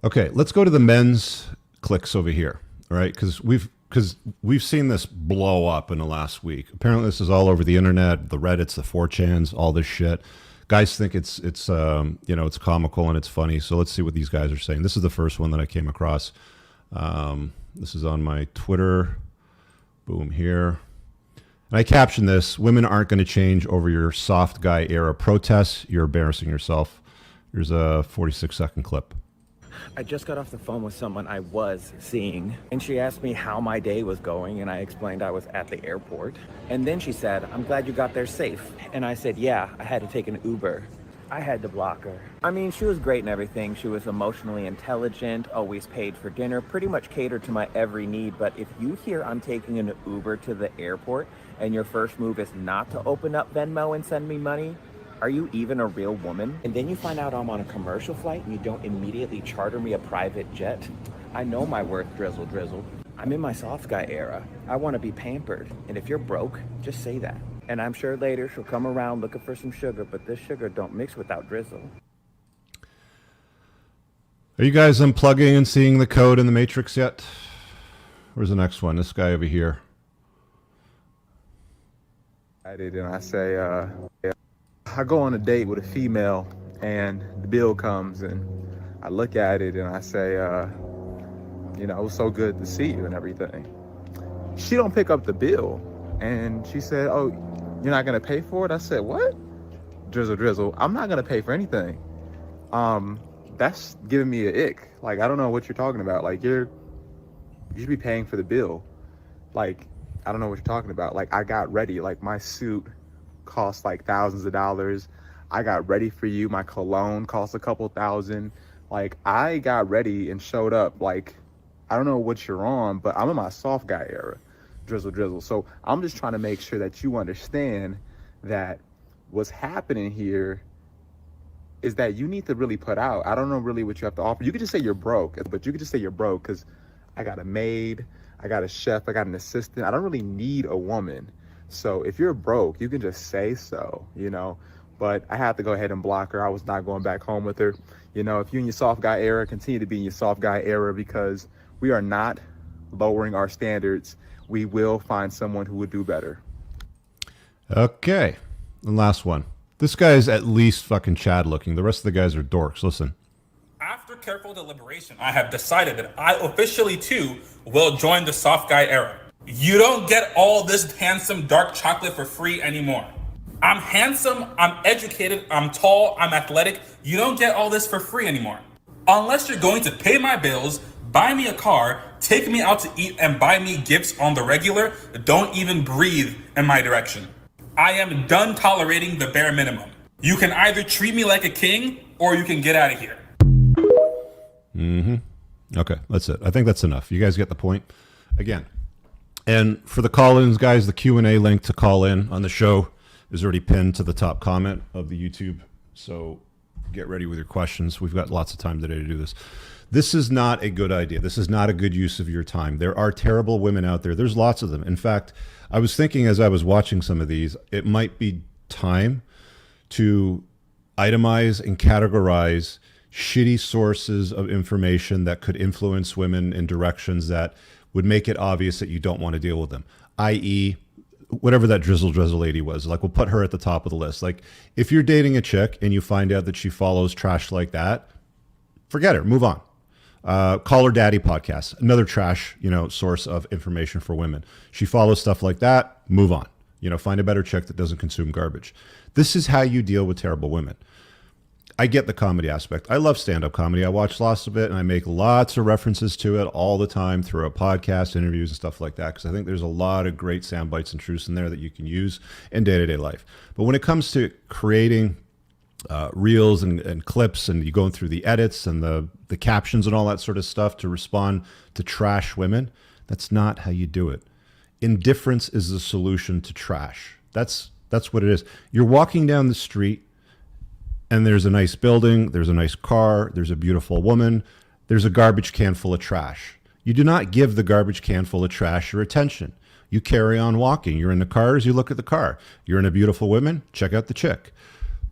Okay, let's go to the men's clicks over here. All right, because we've seen this blow up in the last week. Apparently, this is all over the internet, the Reddits, the 4chans, all this shit. Guys think it's it's comical and it's funny. So let's see what these guys are saying. This is the first one that I came across. This is on my Twitter. Boom, here. And I captioned this: "Women aren't going to change over your soft guy era protests. You're embarrassing yourself." Here's a 46-second clip. I just got off the phone with someone I was seeing, and she asked me how my day was going, and I explained I was at the airport. And then she said, "I'm glad you got there safe." And I said, "Yeah, I had to take an Uber." I had to block her. I mean, she was great and everything. She was emotionally intelligent, always paid for dinner, pretty much catered to my every need. But if you hear I'm taking an Uber to the airport and your first move is not to open up Venmo and send me money, are you even a real woman? And then you find out I'm on a commercial flight and you don't immediately charter me a private jet? I know my worth, drizzle, drizzle. I'm in my soft guy era. I want to be pampered. And if you're broke, just say that. And I'm sure later she'll come around looking for some sugar, but this sugar don't mix without drizzle. Are you guys unplugging and seeing the code in the Matrix yet? Where's the next one? This guy over here. I did, and I say, I go on a date with a female, and the bill comes, and I look at it, and I say, it was so good to see you and everything. She don't pick up the bill, and she said, "Oh, you're not gonna pay for it?" I said, "What?" Drizzle, drizzle. I'm not gonna pay for anything. That's giving me an ick. Like, I don't know what you're talking about. Like, you should be paying for the bill. Like, I don't know what you're talking about. Like, I got ready. Like, my suit cost like thousands of dollars. I got ready for you. My cologne cost a couple thousand. Like, I got ready and showed up. Like, I don't know what you're on, but I'm in my soft guy era. Drizzle, drizzle. So I'm just trying to make sure that you understand that what's happening here is that you need to really put out. I don't know really what you have to offer. You could just say you're broke, but you could just say you're broke because I got a maid, I got a chef, I got an assistant. I don't really need a woman. So if you're broke, you can just say so, But I have to go ahead and block her. I was not going back home with her. If you're in your soft guy era, continue to be in your soft guy era because we are not lowering our standards. We will find someone who would do better. Okay. And last one. This guy is at least fucking Chad looking. The rest of the guys are dorks. Listen. After careful deliberation, I have decided that I officially too will join the soft guy era. You don't get all this handsome dark chocolate for free anymore. I'm handsome, I'm educated, I'm tall, I'm athletic. You don't get all this for free anymore. Unless you're going to pay my bills, buy me a car, take me out to eat, and buy me gifts on the regular, don't even breathe in my direction. I am done tolerating the bare minimum. You can either treat me like a king, or you can get out of here. Mm-hmm. Okay, that's it. I think that's enough. You guys get the point? Again. And for the call-ins, guys, the Q&A link to call in on the show is already pinned to the top comment of the YouTube. So get ready with your questions. We've got lots of time today to do this. This is not a good idea. This is not a good use of your time. There are terrible women out there. There's lots of them. In fact, I was thinking as I was watching some of these, it might be time to itemize and categorize shitty sources of information that could influence women in directions that would make it obvious that you don't want to deal with them, i.e., whatever that drizzle lady was. Like, we'll put her at the top of the list. Like, if you're dating a chick and you find out that she follows trash like that, forget her, move on. Call Her Daddy podcast, another trash, source of information for women. She follows stuff like that, move on. Find a better chick that doesn't consume garbage. This is how you deal with terrible women. I get the comedy aspect. I love stand-up comedy. I watch lots of it, and I make lots of references to it all the time through a podcast, interviews, and stuff like that, because I think there's a lot of great sound bites and truths in there that you can use in day-to-day life. But when it comes to creating reels and clips, and you going through the edits and the captions and all that sort of stuff to respond to trash women, that's not how you do it. Indifference is the solution to trash. That's what it is. You're walking down the street, and there's a nice building, there's a nice car, there's a beautiful woman, there's a garbage can full of trash. You do not give the garbage can full of trash your attention. You carry on walking. You're in the cars, you look at the car. You're in a beautiful woman, check out the chick.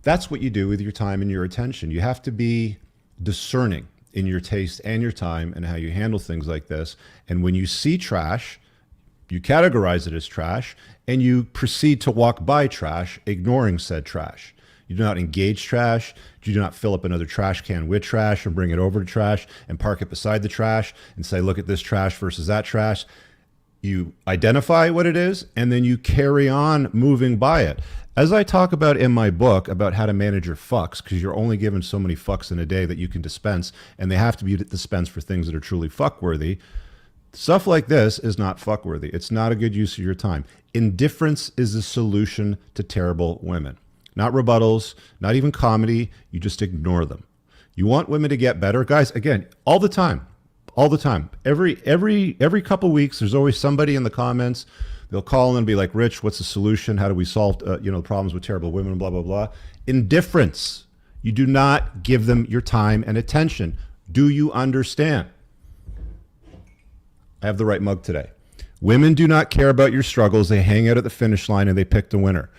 That's what you do with your time and your attention. You have to be discerning. in your taste and your time and how you handle things like this. And when you see trash, you categorize it as trash and you proceed to walk by trash, ignoring said trash. You do not engage trash. You do not fill up another trash can with trash and bring it over to trash and park it beside the trash and say, look at this trash versus that trash. You identify what it is and then you carry on moving by it. As I talk about in my book about how to manage your fucks, because you're only given so many fucks in a day that you can dispense, and they have to be dispensed for things that are truly fuckworthy. Stuff like this is not fuckworthy. It's not a good use of your time. Indifference is the solution to terrible women. Not rebuttals, not even comedy. You just ignore them. You want women to get better? Guys, again, all the time. All the time. Every couple weeks, there's always somebody in the comments. They'll call and be like, Rich, what's the solution? How do we solve the problems with terrible women, blah, blah, blah. Indifference. You do not give them your time and attention. Do you understand? I have the right mug today. Women do not care about your struggles. They hang out at the finish line and they pick the winner.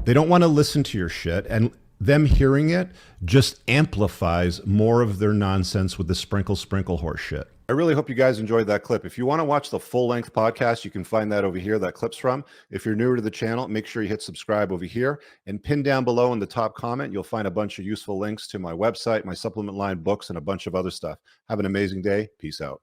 They don't want to listen to your shit, and them hearing it just amplifies more of their nonsense with the sprinkle horse shit. I really hope you guys enjoyed that clip. If you want to watch the full-length podcast, you can find that over here, that clip's from. If you're newer to the channel, make sure you hit subscribe over here, and pin down below in the top comment, you'll find a bunch of useful links to my website, my supplement line, books, and a bunch of other stuff. Have an amazing day. Peace out.